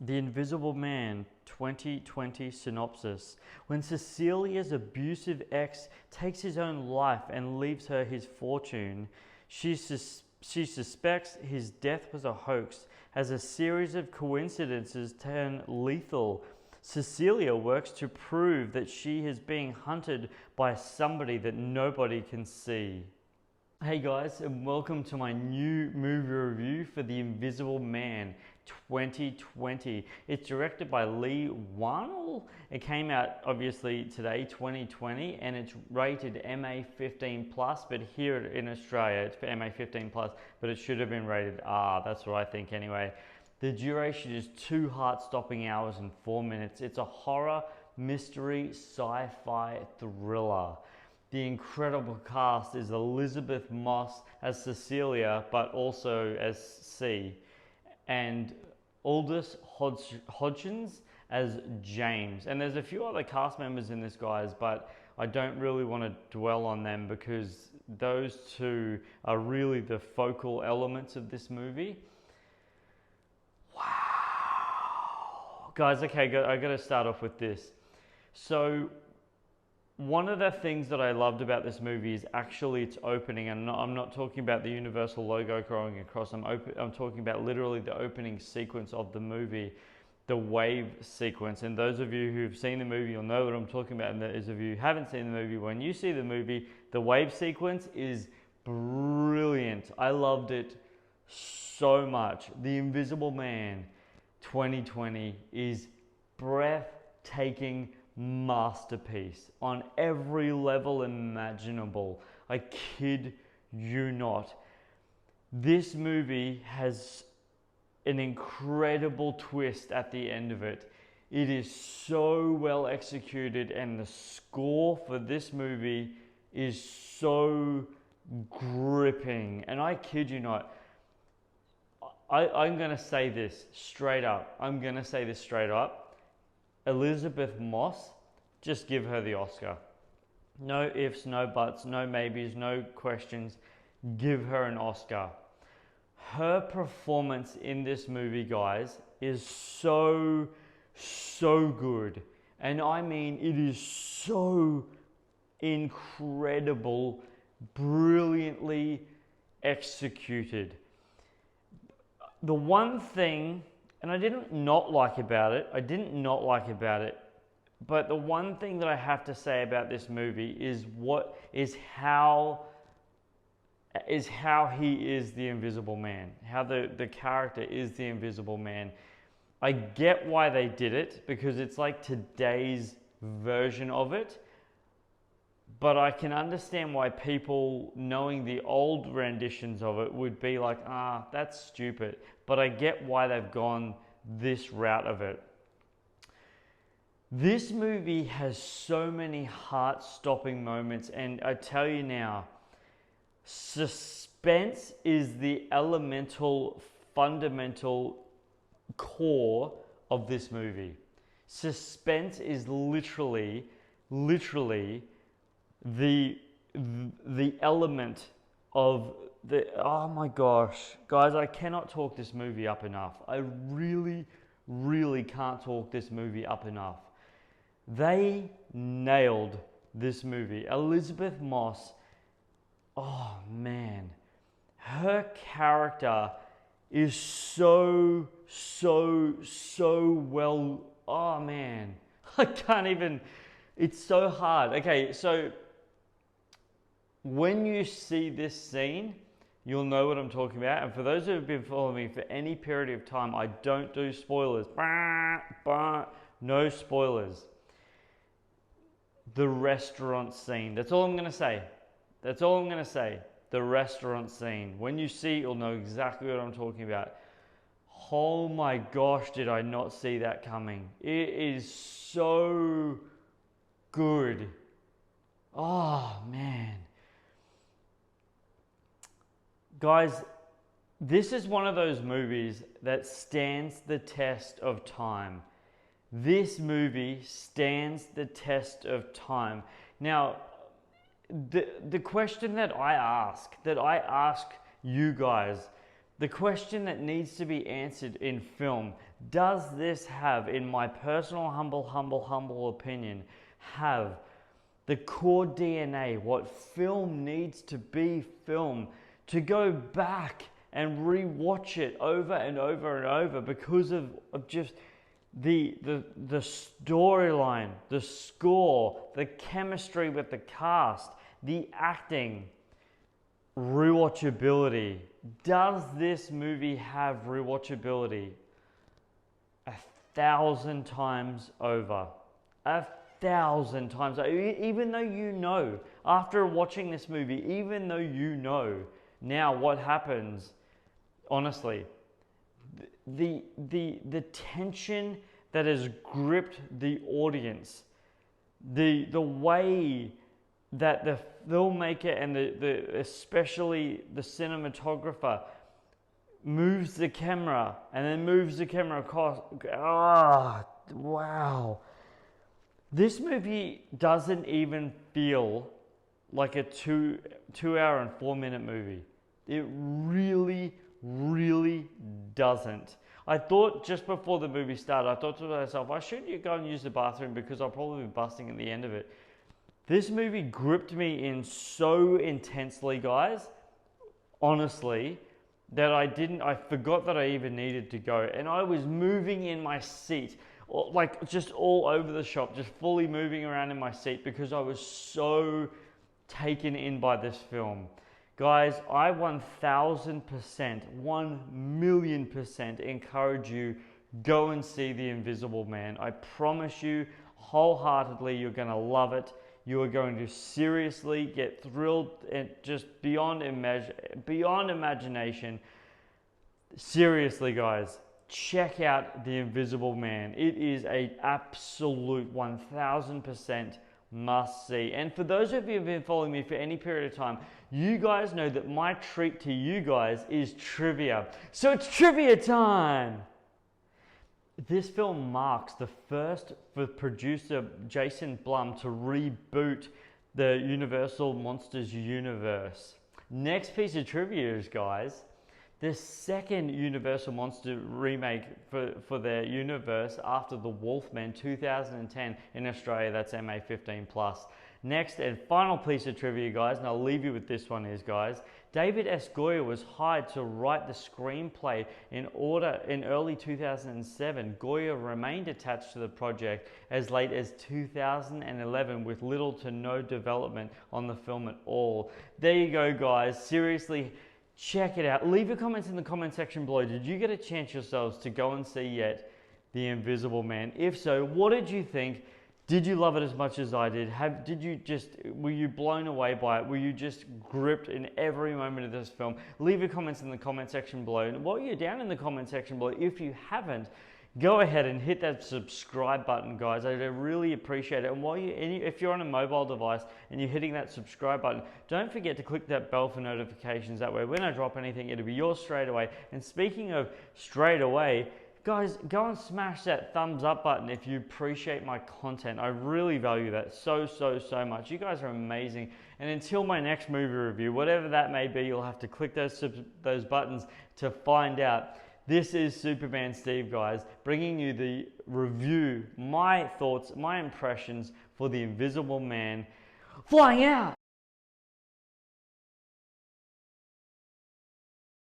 The Invisible Man 2020 synopsis. When Cecilia's abusive ex takes his own life and leaves her his fortune, she suspects his death was a hoax as a series of coincidences turn lethal. Cecilia works to prove that she is being hunted by somebody that nobody can see. Hey guys, and welcome to my new movie review for The Invisible Man 2020. It's directed by Leigh Whannell. It came out obviously today, 2020, and it's rated MA15+, but here in Australia it's for MA15+, but it should have been rated R. That's what I think anyway. The duration is 2 heart-stopping hours and 4 minutes. It's a horror, mystery, sci-fi thriller. The incredible cast is Elisabeth Moss as Cecilia, but also as C, and Aldous Hodgins as James. And there's a few other cast members in this, guys, but I don't really want to dwell on them because those two are really the focal elements of this movie. Wow. Guys, okay, I got to start off with this. So, one of the things that I loved about this movie is actually its opening, and I'm not talking about the Universal logo going across. I'm talking about literally the opening sequence of the movie, the wave sequence. And those of you who've seen the movie, you'll know what I'm talking about. And those of you who haven't seen the movie, when you see the movie, the wave sequence is brilliant. I loved it so much. The Invisible Man 2020 is breathtaking masterpiece on every level imaginable. I kid you not. This movie has an incredible twist at the end of it. It is so well executed, and the score for this movie is so gripping. And I kid you not, I'm going to say this straight up. Elisabeth Moss, just give her the Oscar. No ifs, no buts, no maybes, no questions. Give her an Oscar. Her performance in this movie, guys, is so good. And I mean, it is so incredible, brilliantly executed. The one thing, and I didn't not like about it, but the one thing that I have to say about this movie is how he is the Invisible Man, how the character is the Invisible Man. I get why they did it, because it's like today's version of it, but I can understand why people, knowing the old renditions of it, would be like, that's stupid. But I get why they've gone this route of it. This movie has so many heart-stopping moments, and I tell you now, suspense is the fundamental core of this movie. Suspense is literally the element of the, oh my gosh, guys, I cannot talk this movie up enough. I really can't talk this movie up enough. They nailed this movie. Elisabeth Moss, oh man, her character is so well, oh man, I can't even, it's so hard. Okay, so when you see this scene, you'll know what I'm talking about. And for those who have been following me for any period of time, I don't do spoilers. No spoilers. The restaurant scene. That's all I'm going to say. The restaurant scene. When you see it, you'll know exactly what I'm talking about. Oh my gosh, did I not see that coming. It is so good. Oh man. Guys, this is one of those movies that stands the test of time. This movie stands the test of time. Now, the question that I ask you guys, the question that needs to be answered in film, does this have, in my personal humble opinion, have the core DNA, what film needs to be film, to go back and re-watch it over and over and over because of just the storyline, the score, the chemistry with the cast, the acting, rewatchability. Does this movie have rewatchability? 1,000 times over. 1,000 times over. Even though you know, after watching this movie, even though you know now what happens, honestly, the tension that has gripped the audience, the way that the filmmaker and especially the cinematographer moves the camera and then moves the camera across. Wow. This movie doesn't even feel like a 2 hour and 4 minute movie. It really doesn't. I thought just before the movie started, I thought to myself, I shouldn't go and use the bathroom because I'll probably be busting at the end of it. This movie gripped me in so intensely, guys, honestly, that I forgot that I even needed to go. And I was moving in my seat, like just all over the shop, just fully moving around in my seat because I was so taken in by this film. Guys, I 1,000%, 1,000,000% encourage you, go and see The Invisible Man. I promise you, wholeheartedly, you're going to love it. You are going to seriously get thrilled and just beyond imagination. Seriously, guys, check out The Invisible Man. It is an absolute 1,000% must see. And for those of you who have been following me for any period of time, you guys know that my treat to you guys is trivia. So it's trivia time! This film marks the first for producer Jason Blum to reboot the Universal Monsters universe. Next piece of trivia is, guys, the second Universal Monster remake for their universe after The Wolfman 2010 in Australia. That's MA 15+. Next and final piece of trivia, guys, and I'll leave you with this one is, guys, David S. Goyer was hired to write the screenplay in early 2007. Goyer remained attached to the project as late as 2011 with little to no development on the film at all. There you go, guys. Seriously, check it out. Leave your comments in the comment section below. Did you get a chance yourselves to go and see yet The Invisible Man? If so, what did you think? Did you love it as much as I did? Were you blown away by it? Were you just gripped in every moment of this film? Leave your comments in the comment section below. And while you're down in the comment section below, if you haven't, go ahead and hit that subscribe button, guys. I'd really appreciate it. And if you're on a mobile device and you're hitting that subscribe button, don't forget to click that bell for notifications. That way, when I drop anything, it'll be yours straight away. And speaking of straight away, guys, go and smash that thumbs up button if you appreciate my content. I really value that so much. You guys are amazing. And until my next movie review, whatever that may be, you'll have to click those buttons to find out. This is Superman Steve, guys, bringing you the review, my thoughts, my impressions for The Invisible Man. Flying out!